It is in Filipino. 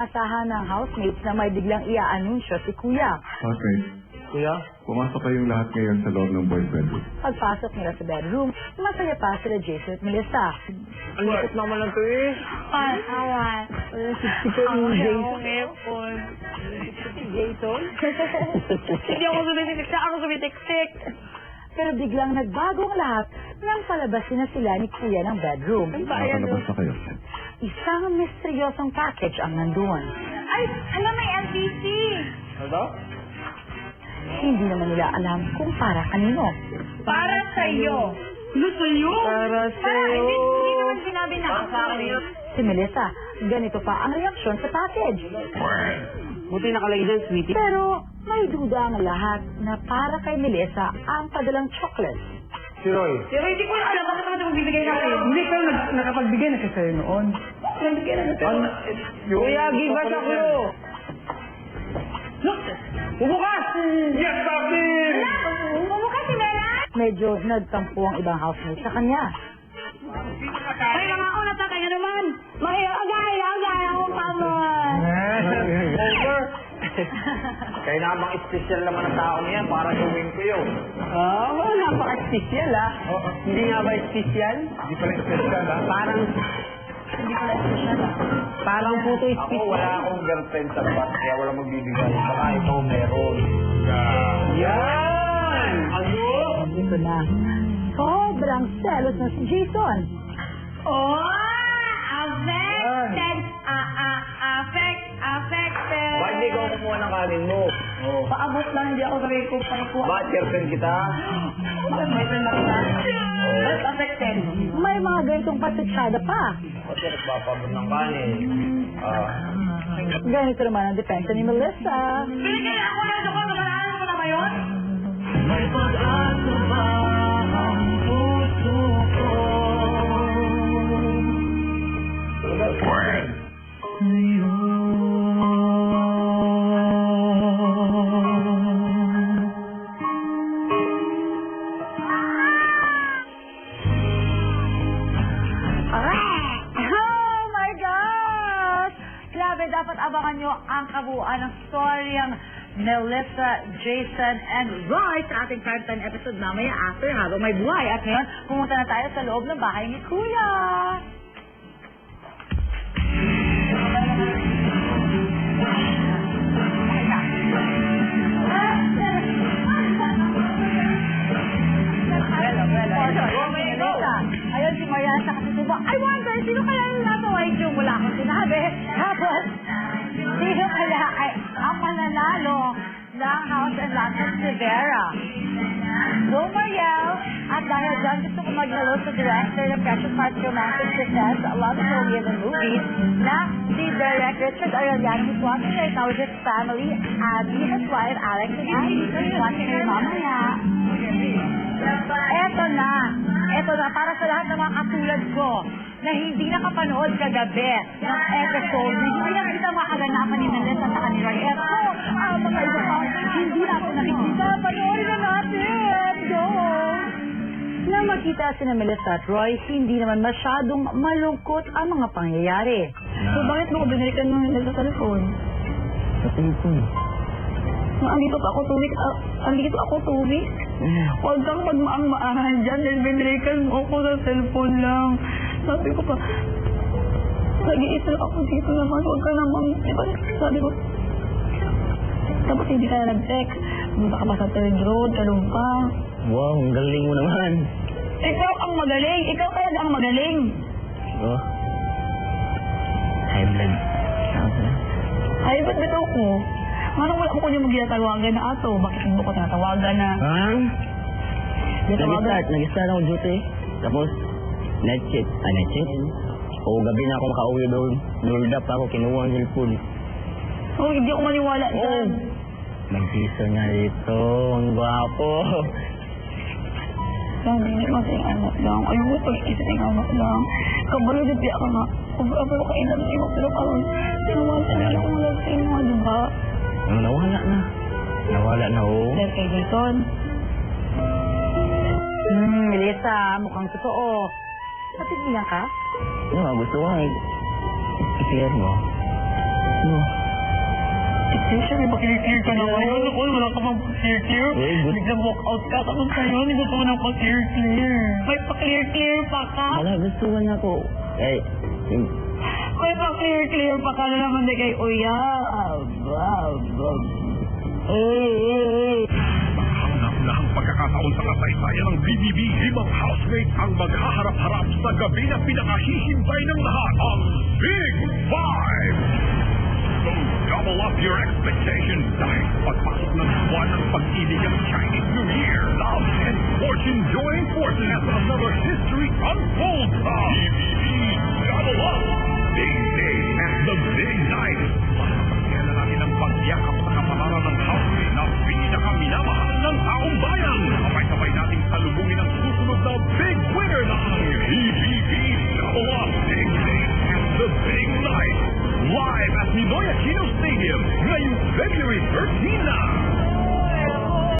inaasahan ng housemates na may biglang ia-anunsyo si Kuya. Okay. Kuya? Pumasok kayong lahat ngayon sa loob ng boys' bedroom. Pagpasok nila sa bedroom, masaya pa sila Jason at Melissa. Ang likot naman lang to eh. Awan. Ang Jason. Jason? Hindi ako sumitiksik, ako sumitiksik. Pero biglang nagbago ang lahat nang palabasin na sila ni Kuya ng bedroom. Nakalabas na kayo. Isang misteryosong package ang nandun. Ay, alam, may MPC. Ano? Hindi naman nila alam kung para kanino. Para sa'yo. Ano sa'yo? Para sa'yo. Hindi naman sinabi na Para sa akin yun. Si Melissa, ganito pa ang reaksyon sa package. Buti nakalagay dyan, sweetie. Pero may duda ang lahat na para kay Melissa ang padalang chocolate. Si Roy. Pero hindi ko alam, bakit naman magbibigay sa akin? Hindi kayo nakapagbigay na kasi sa'yo noon. Kuya, give us a clue. Bumukas! Yes, papi! Bumukas si Mela? Medyo nagtampo ang ibang housemate sa kanya. Ay, mga ako natatay ka naman. Agay akong pamon. Over! Kaya namang espesyal naman ang tao niya para gawin ko yun. Wala napaka-espesyal Hindi nga ba espesyal? Hindi pala espesyal, ha? Parang puto Ako espesyal. wala akong girlfriend sa bus, kaya wala magbibigay. Baka ito meron. Yan! Ano? Ito na. Sobrang selos na si Jason. Oh, affected. Bakit hindi ko kumuha ng kanin mo? Oh. Paabot lang, hindi ako sabi ko paikuha. Bakit girlfriend kita? May friend na kita. But affected. May mga ganitong patitsada pa. Kasi nagpapabot ng kanin. Ganito naman ang depensa ni Melissa. Binigyan ako na ito ko, nabalahan mo na ngayon? May pag-asa ba ang puso ko? Oh my gosh! Grabe, dapat abangan nyo ang kabuuan ng storyang Melissa, Jason, and Roy sa ating primetime episode mamaya after habang may buhay. At ngayon, pumunta na tayo sa loob ng bahay ni Kuya. Ayun si Marian sa kasitubo. I wonder, sino kaya yung nasa white room? Wala akong sinabi. Tapos, sino kaya ay ang mananalo ng House and Lot of Rivera? Go Mariel! At dahil dyan gusto ko magnalo sa director ng Precious Hearts Romantic Presents Love Story in the Movies na si Direct Richard Arellano who's watching right now with his family, Abby, his wife, Alex, and Abby. Watching her mamaya. Eto na, para sa lahat ng mga katulad ko na hindi nakapanood kagabi ng episode na hindi nakikita mga kaganapan ni Melissa sa kanila. Eto, mga iba pa, hindi natin nakikita. Panoorin na natin! Go! Nang makita sina Melissa at Roy, hindi naman masyadong malungkot ang mga pangyayari. So bakit mo ko binalikan nung nasa telephone? Sa telephone. Andito pa ako 2 weeks. Andito ako 2 weeks. Huwag kang magmaang-maahan dyan dahil binalikan mo ako sa cellphone lang. Sabi ko pa, nag-iisa ako dito naman. Huwag ka naman. Sabi ko, tapos hindi ka na nag-text. Punta ka pa sa third road, ganun pa. Wow, ang galing mo naman. Ikaw ang magaling. Ikaw talaga ang magaling. Oh. High blood. Ay, ba't bitaw ko? Manong wala ko yung magigatawagan na ato. Bakit hindi ko tinatawagan na? Nag-start ako duty. Tapos, night shift. Night shift? O, gabi na ako makauwi doon. Hold up ako, kinuha ang cellphone. Oh, hindi ako maniwala dyan. Mag-piso nga dito. Ang gwapo. Yan, hindi kasi yung anak lang. Ayoko pag-isa yung anak lang. Kabalo na piya ka nga. Kung abalo ka ilan, hindi mo pero karoon. Sinawasa na lang lang sa inyo, di ba? Nawala na. Nawala na, oh. Dahil kay Jason. Melissa, mukhang totoo. Patigilan ka? Gusto ko nga i-share mo. No. pa-clear ka na ngayon. Ako, wala ka pang pa-clear. Eh, good. Biglang walk out ka. Tapos ngayon, hindi gusto ko ng pa-clear. May pa-clear pa ka. Wala, gusto ko na ko. Eh, May pa-clear pa ka na naman di kay Uya. Kauna-unahang pagkakataon sa kasaysayan ng BBB, 5 housemates ang maghaharap-harap sa gabi na pinakahihintay ng lahat, ang Big Five! So double up your expectations dahil pagpasok ng buwan ng pag-ibig ang Chinese New Year, love and fortune join forces as another history unfolds sa BBB Double Up! Big day and the big night! Masasakyan na natin ang pagyakap sa kapalaran ng housemate na pinakaminamahal ng taong bayan! Sabay-sabay nating salubungin ang susunod na big winner ng BBB Double Up! Big day and the big night! Live at Ninoy Aquino Stadium ngayong